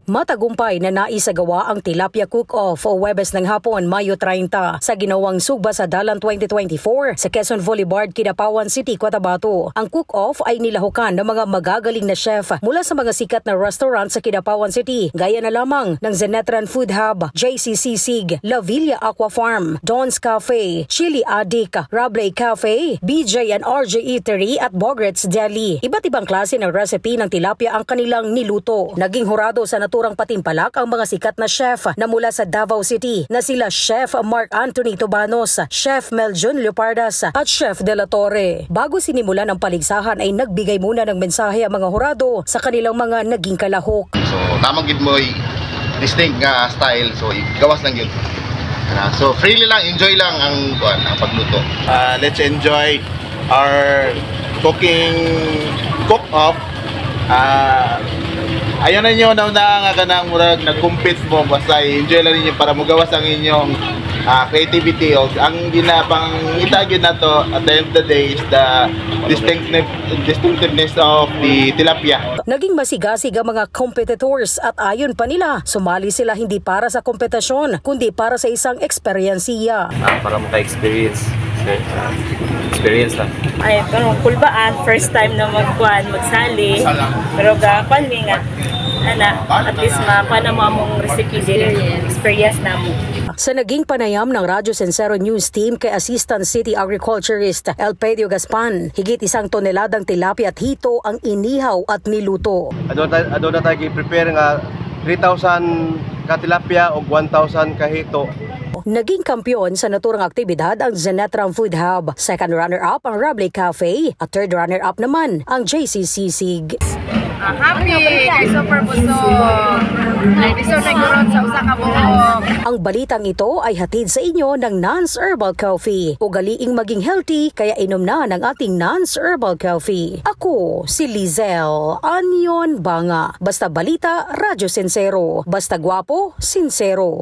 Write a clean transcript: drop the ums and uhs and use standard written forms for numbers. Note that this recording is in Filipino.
Matagumpay na naisagawa ang Tilapia Cook-Off o Huwebes ng hapon, Mayo 30 sa ginawang Sugba sa Dalan 2024 sa Quezon Boulevard, Kidapawan City, Cotabato. Ang cook-off ay nilahukan ng mga magagaling na chef mula sa mga sikat na restaurant sa Kidapawan City, gaya na lamang ng Zenetran Food Hub, JCC Sig, La Villa Aqua Farm, Don's Cafe, Chili Addict, Rable Cafe, BJ and RJ Eatery at Bogret's Deli. Iba't ibang klase ng recipe ng tilapia ang kanilang niluto. Naging hurado sa naturang patimpalak ang mga sikat na chef na mula sa Davao City na sila Chef Mark Anthony Tobanos, Chef Meljon Leopardas at Chef De La Torre. Bago sinimulan ang paligsahan ay nagbigay muna ng mensahe ang mga hurado sa kanilang mga naging kalahok. So tamang gid mo distinct nga style, so gawas lang yun. So freely lang, enjoy lang ang pagluto. Let's enjoy our cook-off. Ayaw na nyo na nga kanang murag nag-compete mo, basta enjoy lang ninyo para magawas ang inyong creativity. Ang ginapangita yun na to at the end of the day is the distinctiveness of the tilapia. Naging masigasig ang mga competitors at ayon pa nila, sumali sila hindi para sa kompetisyon kundi para sa isang eksperyensiya. Para maka-experience. Experience lang. Ay, pero kulbaan, first time na magsali. Pero gapan mi nga at least mapana mo among recipe din, experience na mo. Sa naging panayam ng Radyo Sincero News Team kay Assistant City Agriculturist Elpedio Gaspan, higit 1 toneladang tilapia at hito ang inihaw at niluto. Adto na tayo i-prepare nga 3,000 ka tilapia o 1,000 ka hito. Naging kampiyon sa naturang aktibidad ang Zenetran Food Hub. Second runner-up ang Rable Cafe at third runner-up naman ang JCC Sig. Happy! Super busog! Episode na gurot sa usa ka buhok. Ang balitang ito ay hatid sa inyo ng Nance Herbal Coffee. Ugaliing maging healthy kaya inom na ng ating Nance Herbal Coffee. Ako si Lizelle Anion Banga. Basta balita, Radyo Sincero. Basta gwapo, sincero.